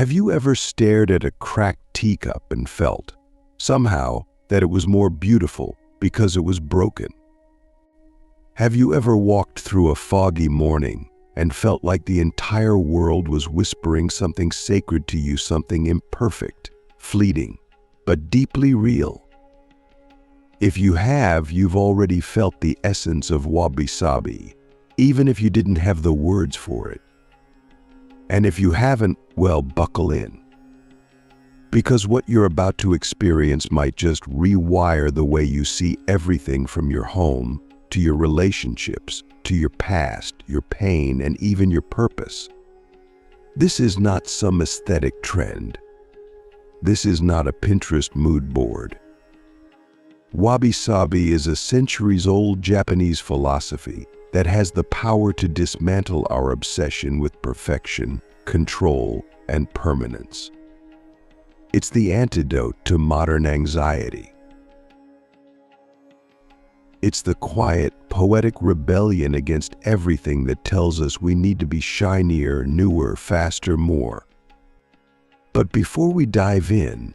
Have you ever stared at a cracked teacup and felt, somehow, that it was more beautiful because it was broken? Have you ever walked through a foggy morning and felt like the entire world was whispering something sacred to you, something imperfect, fleeting, but deeply real? If you have, you've already felt the essence of Wabi Sabi, even if you didn't have the words for it. And if you haven't, well, buckle in. Because what you're about to experience might just rewire the way you see everything, from your home, to your relationships, to your past, your pain, and even your purpose. This is not some aesthetic trend. This is not a Pinterest mood board. Wabi Sabi is a centuries-old Japanese philosophy that has the power to dismantle our obsession with perfection, control, and permanence. It's the antidote to modern anxiety. It's the quiet, poetic rebellion against everything that tells us we need to be shinier, newer, faster, more. But before we dive in,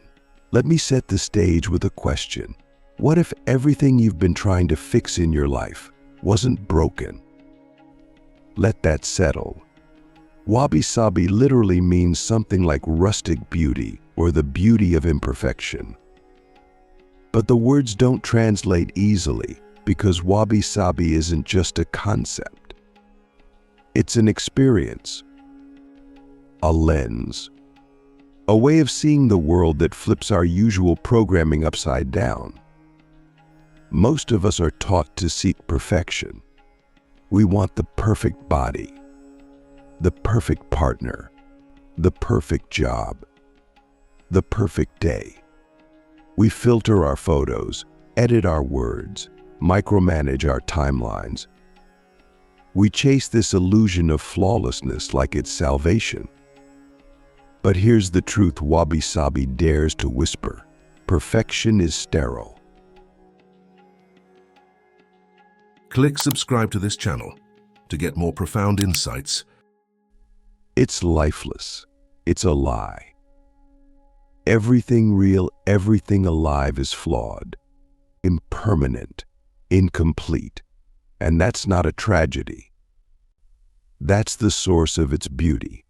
let me set the stage with a question. What if everything you've been trying to fix in your life wasn't broken? Let that settle. Wabi Sabi literally means something like rustic beauty or the beauty of imperfection. But the words don't translate easily because Wabi Sabi isn't just a concept. It's an experience, a lens, a way of seeing the world that flips our usual programming upside down. Most of us are taught to seek perfection. We want the perfect body, the perfect partner, the perfect job, the perfect day. We filter our photos, edit our words, micromanage our timelines. We chase this illusion of flawlessness like it's salvation. But here's the truth Wabi Sabi dares to whisper: perfection is sterile. Click subscribe to this channel to get more profound insights. It's lifeless. It's a lie. Everything real, everything alive is flawed, impermanent, incomplete. And that's not a tragedy. That's the source of its beauty.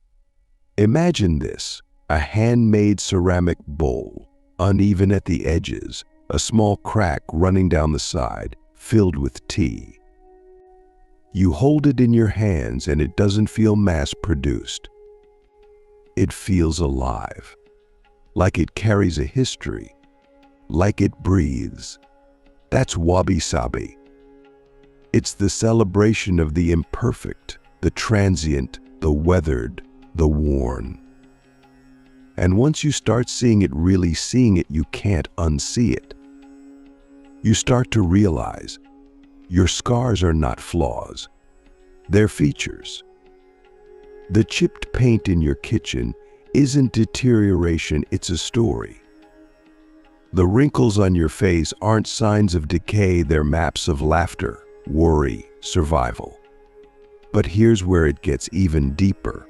Imagine this: a handmade ceramic bowl, uneven at the edges, a small crack running down the side, filled with tea. You hold it in your hands and it doesn't feel mass-produced. It feels alive, like it carries a history, like it breathes. That's Wabi Sabi. It's the celebration of the imperfect, the transient, the weathered, the worn. And once you start seeing it, really seeing it, you can't unsee it. You start to realize your scars are not flaws, they're features. The chipped paint in your kitchen isn't deterioration, it's a story. The wrinkles on your face aren't signs of decay, they're maps of laughter, worry, survival. But here's where it gets even deeper.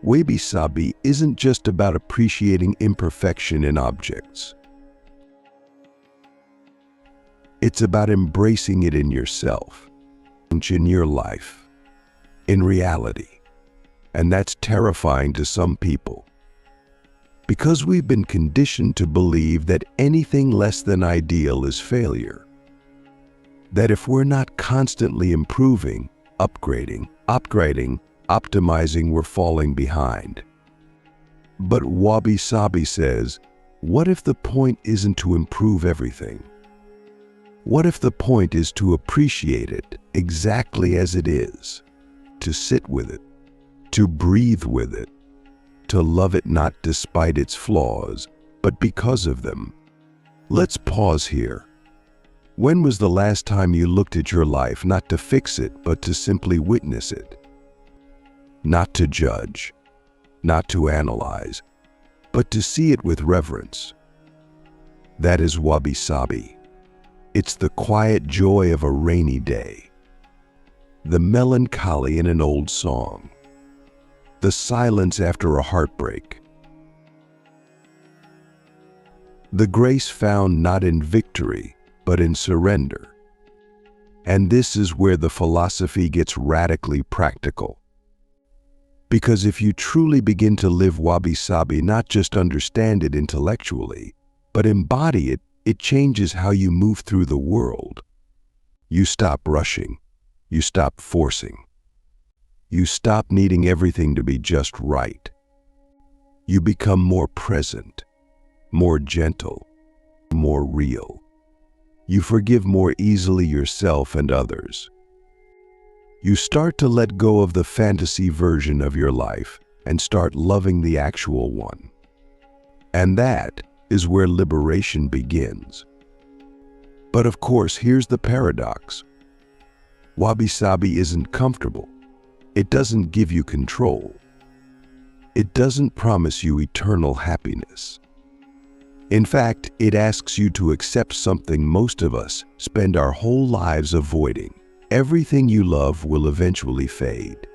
Wabi Sabi isn't just about appreciating imperfection in objects. It's about embracing it in yourself, in your life, in reality. And that's terrifying to some people, because we've been conditioned to believe that anything less than ideal is failure. That if we're not constantly improving, upgrading, optimizing, we're falling behind. But Wabi Sabi says, what if the point isn't to improve everything? What if the point is to appreciate it exactly as it is, to sit with it, to breathe with it, to love it not despite its flaws, but because of them? Let's pause here. When was the last time you looked at your life not to fix it, but to simply witness it? Not to judge, not to analyze, but to see it with reverence. That is Wabi Sabi. It's the quiet joy of a rainy day, the melancholy in an old song, the silence after a heartbreak, the grace found not in victory, but in surrender. And this is where the philosophy gets radically practical. Because if you truly begin to live Wabi Sabi, not just understand it intellectually, but embody it, it changes how you move through the world. You stop rushing. You stop forcing. You stop needing everything to be just right. You become more present, more gentle, more real. You forgive more easily yourself and others. You start to let go of the fantasy version of your life and start loving the actual one. And that is where liberation begins. But of course, here's the paradox. Wabi Sabi isn't comfortable. It doesn't give you control. It doesn't promise you eternal happiness. In fact, it asks you to accept something most of us spend our whole lives avoiding. Everything you love will eventually fade.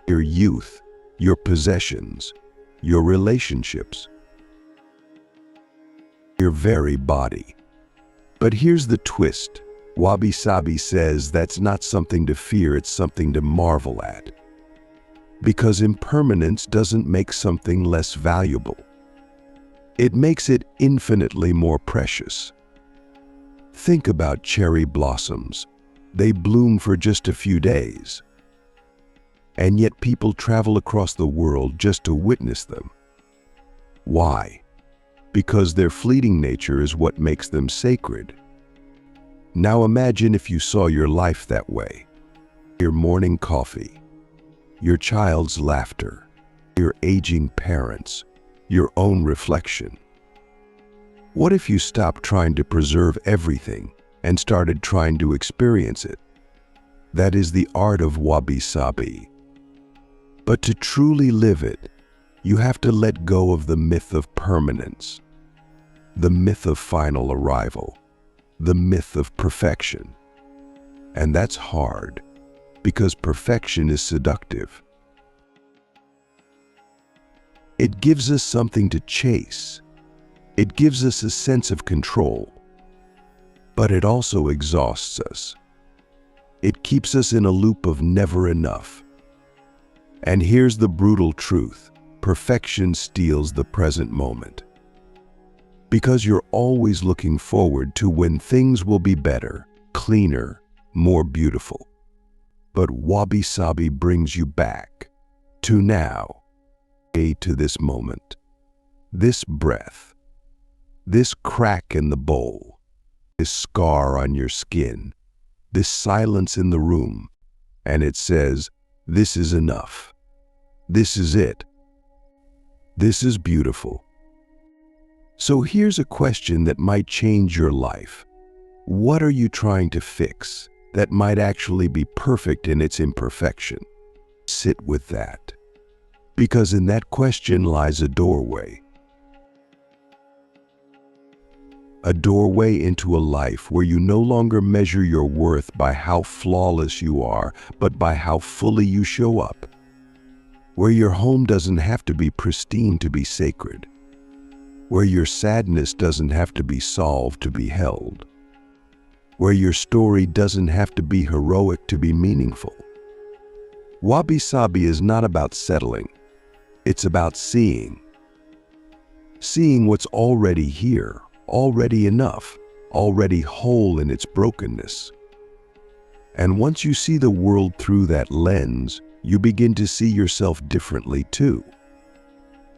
Your youth, your possessions, your relationships, your very body. But here's the twist. Wabi Sabi says that's not something to fear, it's something to marvel at. Because impermanence doesn't make something less valuable. It makes it infinitely more precious. Think about cherry blossoms. They bloom for just a few days. And yet people travel across the world just to witness them. Why? Because their fleeting nature is what makes them sacred. Now imagine if you saw your life that way. Your morning coffee, your child's laughter, your aging parents, your own reflection. What if you stopped trying to preserve everything and started trying to experience it? That is the art of Wabi Sabi. But to truly live it, you have to let go of the myth of permanence, the myth of final arrival, the myth of perfection. And that's hard, because perfection is seductive. It gives us something to chase. It gives us a sense of control. But it also exhausts us. It keeps us in a loop of never enough. And here's the brutal truth. Perfection steals the present moment. Because you're always looking forward to when things will be better, cleaner, more beautiful. But Wabi Sabi brings you back to now, to this moment, this breath, this crack in the bowl, this scar on your skin, this silence in the room, and it says, this is enough. This is it. This is beautiful. So here's a question that might change your life. What are you trying to fix that might actually be perfect in its imperfection? Sit with that. Because in that question lies a doorway. A doorway into a life where you no longer measure your worth by how flawless you are, but by how fully you show up. Where your home doesn't have to be pristine to be sacred. Where your sadness doesn't have to be solved to be held. Where your story doesn't have to be heroic to be meaningful. Wabi Sabi is not about settling. It's about seeing. Seeing what's already here, already enough, already whole in its brokenness. And once you see the world through that lens, you begin to see yourself differently too.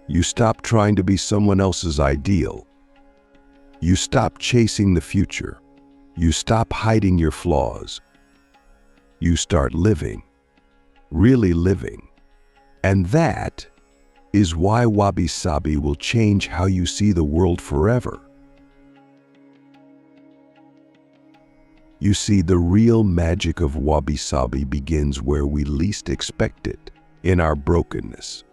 You stop trying to be someone else's ideal. You stop chasing the future. You stop hiding your flaws. You start living, really living. And that is why Wabi Sabi will change how you see the world forever. You see, the real magic of Wabi Sabi begins where we least expect it, in our brokenness.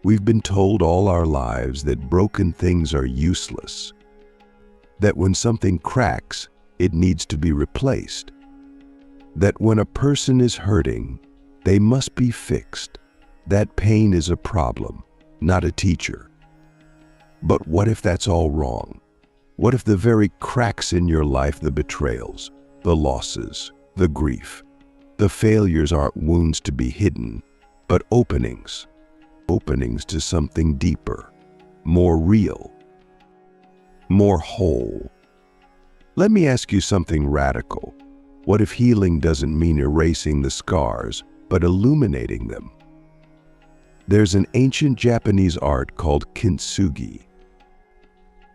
We've been told all our lives that broken things are useless, that when something cracks, it needs to be replaced, that when a person is hurting, they must be fixed, That pain is a problem, not a teacher. But what if that's all wrong? What if the very cracks in your life, the betrayals, the losses, the grief, the failures aren't wounds to be hidden, but openings to something deeper, more real, more whole? Let me ask you something radical. What if healing doesn't mean erasing the scars, but illuminating them? There's an ancient Japanese art called kintsugi.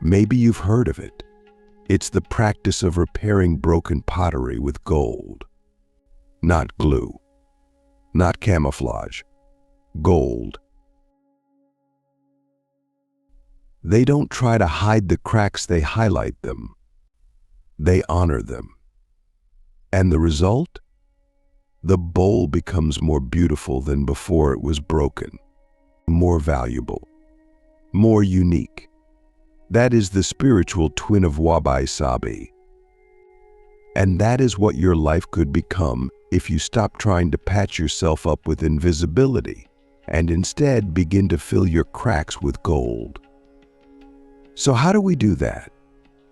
Maybe you've heard of it. It's the practice of repairing broken pottery with gold. Not glue, not camouflage, gold. They don't try to hide the cracks, they highlight them. They honor them. And the result? The bowl becomes more beautiful than before it was broken, more valuable, more unique. That is the spiritual twin of Wabi Sabi. And that is what your life could become if you stop trying to patch yourself up with invisibility and instead begin to fill your cracks with gold. So how do we do that?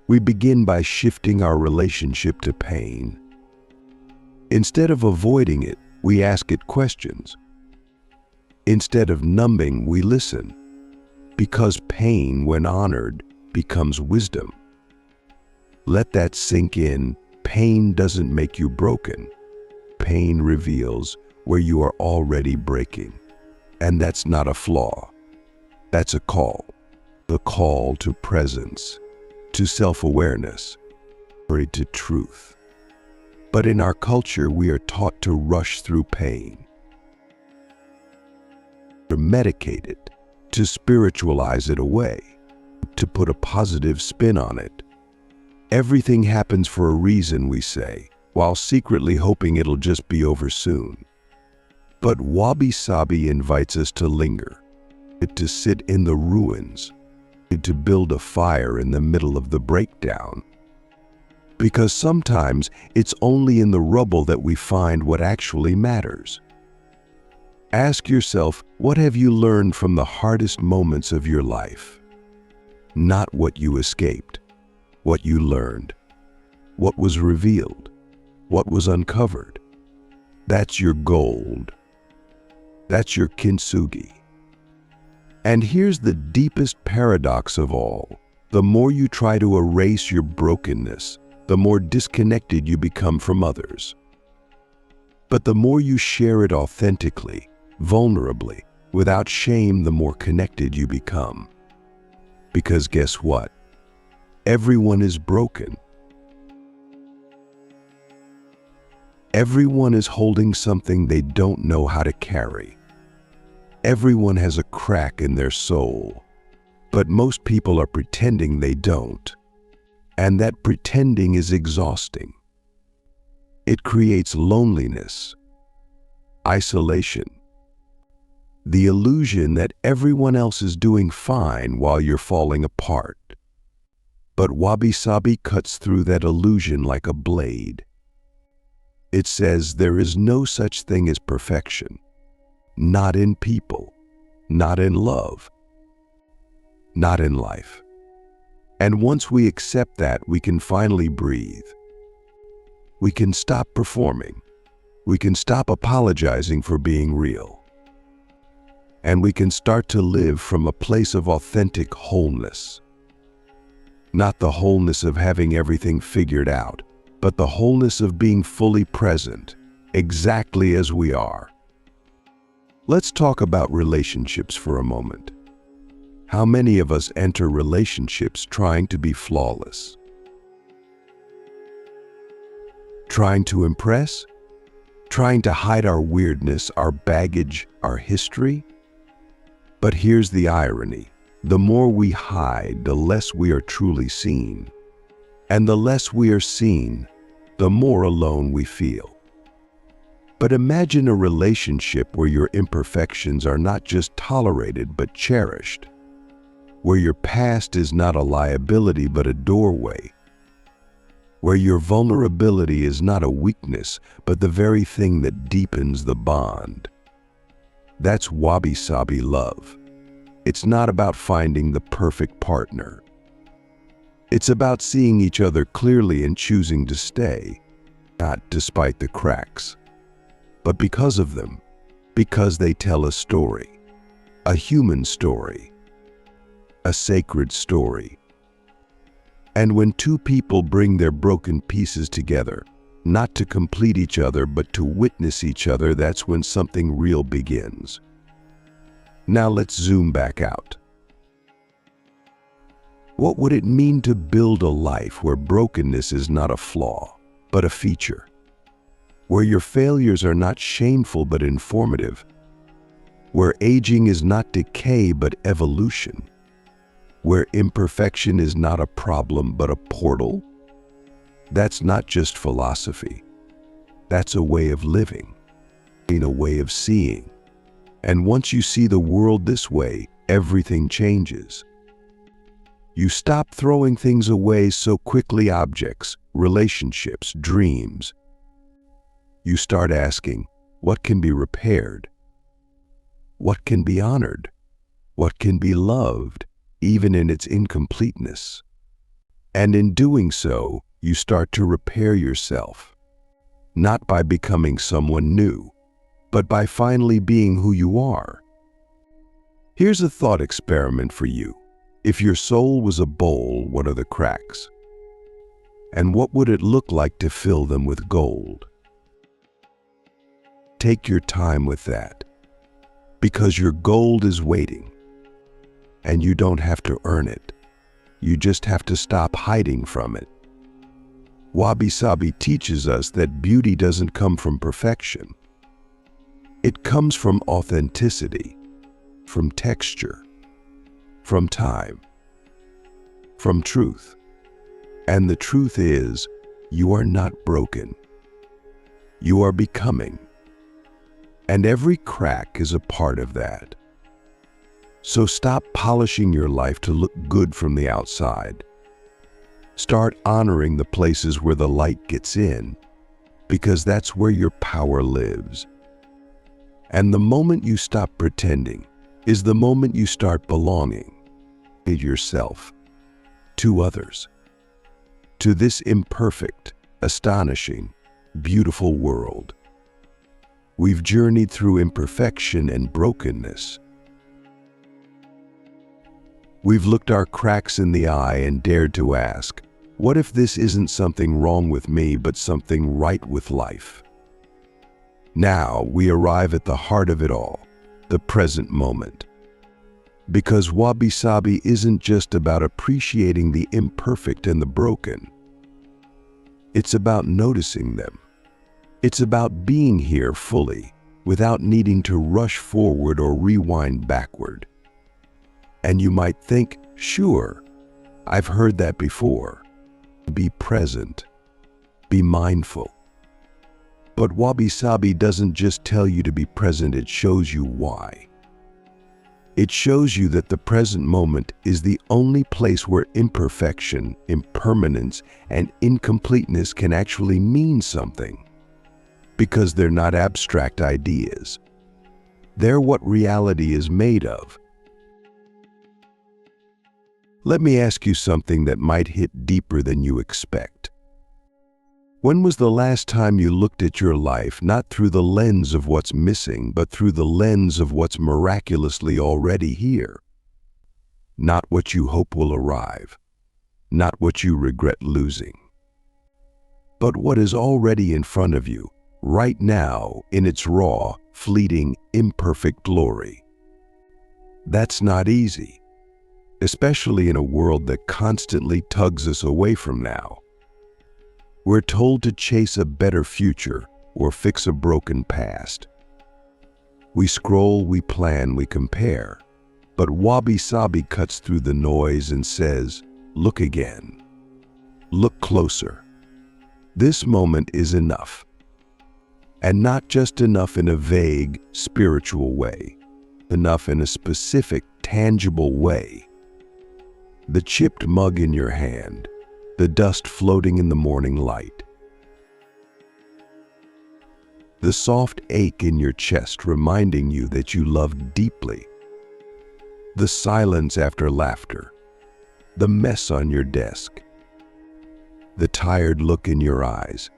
We begin by shifting our relationship to pain. Instead of avoiding it, we ask it questions. Instead of numbing, we listen. Because pain, when honored, becomes wisdom. Let that sink in. Pain doesn't make you broken. Pain reveals where you are already breaking. And that's not a flaw. That's a call. The call to presence, to self-awareness, or to truth. But in our culture, we are taught to rush through pain, to medicate it, to spiritualize it away, to put a positive spin on it. Everything happens for a reason, we say, while secretly hoping it'll just be over soon. But Wabi Sabi invites us to linger, to sit in the ruins, to build a fire in the middle of the breakdown. Because sometimes it's only in the rubble that we find what actually matters. Ask yourself, what have you learned from the hardest moments of your life? Not what you escaped, what you learned, what was revealed, what was uncovered. That's your gold. That's your kintsugi. And here's the deepest paradox of all. The more you try to erase your brokenness, the more disconnected you become from others. But the more you share it authentically, vulnerably, without shame, the more connected you become. Because guess what? Everyone is broken. Everyone is holding something they don't know how to carry. Everyone has a crack in their soul, but most people are pretending they don't. And that pretending is exhausting. It creates loneliness, isolation, the illusion that everyone else is doing fine while you're falling apart. But Wabi Sabi cuts through that illusion like a blade. It says there is no such thing as perfection. Not in people, not in love, not in life. And once we accept that, we can finally breathe. We can stop performing. We can stop apologizing for being real. And we can start to live from a place of authentic wholeness. Not the wholeness of having everything figured out, but the wholeness of being fully present, exactly as we are. Let's talk about relationships for a moment. How many of us enter relationships trying to be flawless? Trying to impress? Trying to hide our weirdness, our baggage, our history? But here's the irony. The more we hide, the less we are truly seen. And the less we are seen, the more alone we feel. But imagine a relationship where your imperfections are not just tolerated but cherished, where your past is not a liability but a doorway, where your vulnerability is not a weakness but the very thing that deepens the bond. That's Wabi Sabi love. It's not about finding the perfect partner. It's about seeing each other clearly and choosing to stay, not despite the cracks, but because of them, because they tell a story, a human story, a sacred story. And when two people bring their broken pieces together, not to complete each other, but to witness each other, that's when something real begins. Now let's zoom back out. What would it mean to build a life where brokenness is not a flaw, but a feature? Where your failures are not shameful, but informative? Where aging is not decay, but evolution? Where imperfection is not a problem, but a portal? That's not just philosophy. That's a way of living, a way of seeing. And once you see the world this way, everything changes. You stop throwing things away so quickly, objects, relationships, dreams. You start asking, what can be repaired? What can be honored? What can be loved, even in its incompleteness? And in doing so, you start to repair yourself, not by becoming someone new, but by finally being who you are. Here's a thought experiment for you. If your soul was a bowl, what are the cracks? And what would it look like to fill them with gold? Take your time with that, because your gold is waiting, and you don't have to earn it. You just have to stop hiding from it. Wabi Sabi teaches us that beauty doesn't come from perfection. It comes from authenticity, from texture, from time, from truth. And the truth is, you are not broken. You are becoming. And every crack is a part of that. So stop polishing your life to look good from the outside. Start honoring the places where the light gets in, because that's where your power lives. And the moment you stop pretending is the moment you start belonging to yourself, to others, to this imperfect, astonishing, beautiful world. We've journeyed through imperfection and brokenness. We've looked our cracks in the eye and dared to ask, what if this isn't something wrong with me, but something right with life? Now we arrive at the heart of it all, the present moment. Because Wabi Sabi isn't just about appreciating the imperfect and the broken. It's about noticing them. It's about being here fully, without needing to rush forward or rewind backward. And you might think, sure, I've heard that before. Be present. Be mindful. But Wabi Sabi doesn't just tell you to be present, it shows you why. It shows you that the present moment is the only place where imperfection, impermanence, and incompleteness can actually mean something. Because they're not abstract ideas. They're what reality is made of. Let me ask you something that might hit deeper than you expect. When was the last time you looked at your life not through the lens of what's missing, but through the lens of what's miraculously already here? Not what you hope will arrive, not what you regret losing, but what is already in front of you, right now, in its raw, fleeting, imperfect glory. That's not easy, especially in a world that constantly tugs us away from now. We're told to chase a better future or fix a broken past. We scroll, we plan, we compare. But Wabi Sabi cuts through the noise and says, look again. Look closer. This moment is enough. And not just enough in a vague, spiritual way. Enough in a specific, tangible way. The chipped mug in your hand. The dust floating in the morning light. the soft ache in your chest reminding you that you love deeply, the silence after laughter, the mess on your desk, the tired look in your eyes,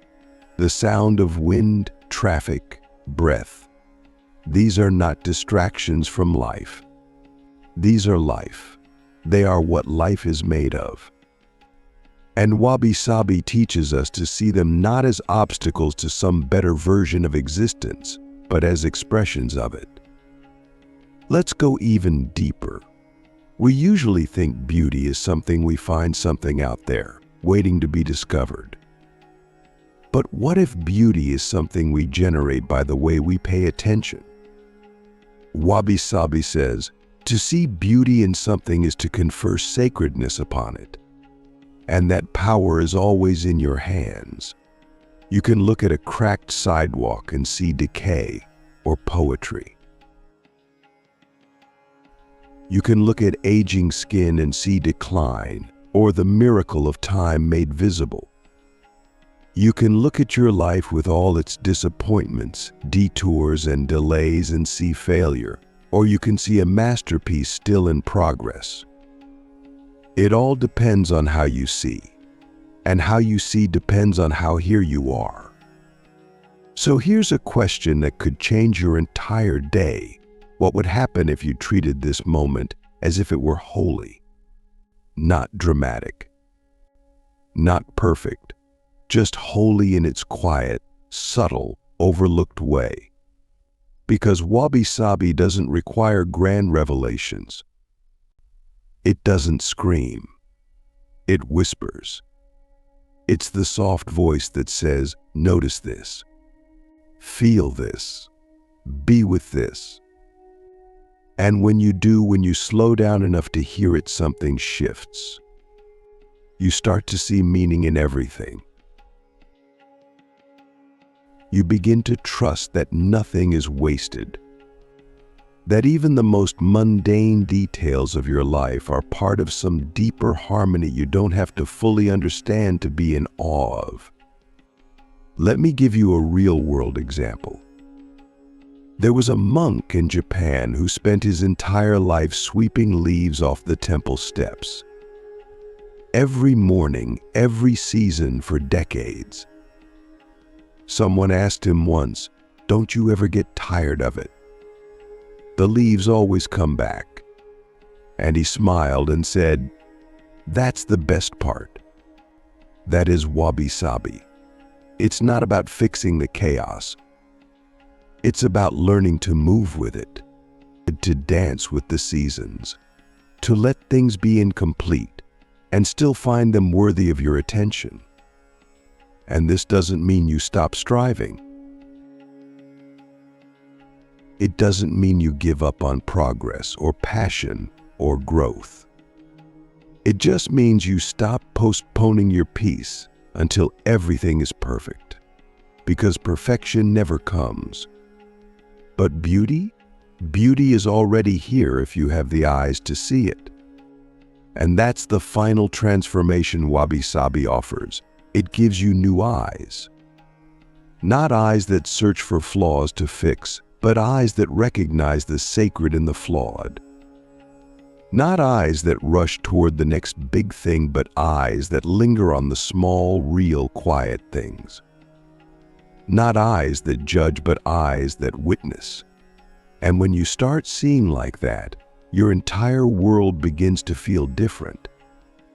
the sound of wind, traffic, breath. These are not distractions from life. These are life. They are what life is made of. And Wabi Sabi teaches us to see them not as obstacles to some better version of existence, but as expressions of it. Let's go even deeper. We usually think beauty is something we find something out there, waiting to be discovered. But what if beauty is something we generate by the way we pay attention? Wabi Sabi says, to see beauty in something is to confer sacredness upon it. And that power is always in your hands. You can look at a cracked sidewalk and see decay or poetry. You can look at aging skin and see decline or the miracle of time made visible. You can look at your life with all its disappointments, detours, and delays and see failure, or you can see a masterpiece still in progress. It all depends on how you see, and how you see depends on how here you are. So here's a question that could change your entire day. What would happen if you treated this moment as if it were holy? Not dramatic, not perfect, just holy in its quiet, subtle, overlooked way. Because Wabi Sabi doesn't require grand revelations. It doesn't scream. It whispers. It's the soft voice that says, notice this, feel this, be with this. And when you slow down enough to hear it, something shifts. You start to see meaning in everything. You begin to trust that nothing is wasted, that even the most mundane details of your life are part of some deeper harmony you don't have to fully understand to be in awe of. Let me give you a real-world example. There was a monk in Japan who spent his entire life sweeping leaves off the temple steps. Every morning, every season for decades. Someone asked him once, "Don't you ever get tired of it?" The leaves always come back. And he smiled and said, "That's the best part." That is Wabi Sabi. It's not about fixing the chaos. It's about learning to move with it, to dance with the seasons, to let things be incomplete and still find them worthy of your attention. And this doesn't mean you stop striving. It doesn't mean you give up on progress or passion or growth. It just means you stop postponing your peace until everything is perfect, because perfection never comes. But beauty is already here if you have the eyes to see it. And that's the final transformation Wabi Sabi offers. It gives you new eyes. Not eyes that search for flaws to fix, but eyes that recognize the sacred in the flawed. Not eyes that rush toward the next big thing, but eyes that linger on the small, real, quiet things. Not eyes that judge, but eyes that witness. And when you start seeing like that, your entire world begins to feel different.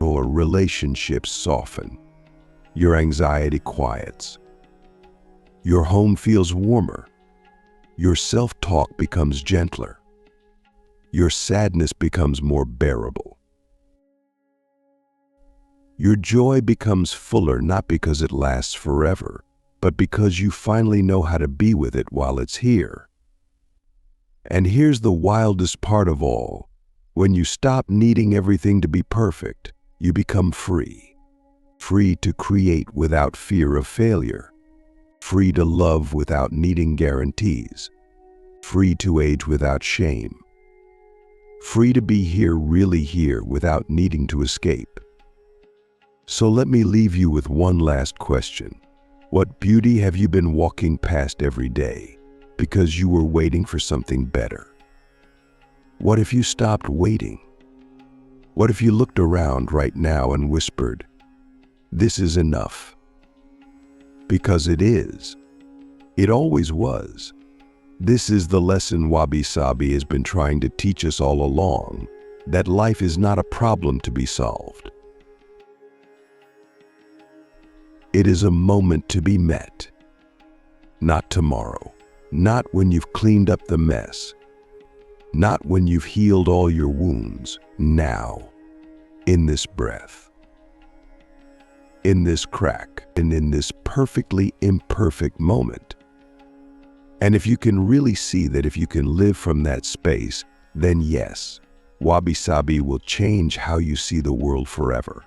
Your relationships soften. Your anxiety quiets. Your home feels warmer. Your self-talk becomes gentler. Your sadness becomes more bearable. Your joy becomes fuller, not because it lasts forever, but because you finally know how to be with it while it's here. And here's the wildest part of all. When you stop needing everything to be perfect, you become free. Free to create without fear of failure. Free to love without needing guarantees. Free to age without shame. Free to be here, really here, without needing to escape. So let me leave you with one last question. What beauty have you been walking past every day because you were waiting for something better? What if you stopped waiting? What if you looked around right now and whispered, "This is enough"? Because it is. It always was. This is the lesson Wabi Sabi has been trying to teach us all along, that life is not a problem to be solved. It is a moment to be met. Not tomorrow, not when you've cleaned up the mess, not when you've healed all your wounds. Now, in this breath, in this crack, and in this perfectly imperfect moment. And if you can really see that if you can live from that space, then yes, Wabi Sabi will change how you see the world forever.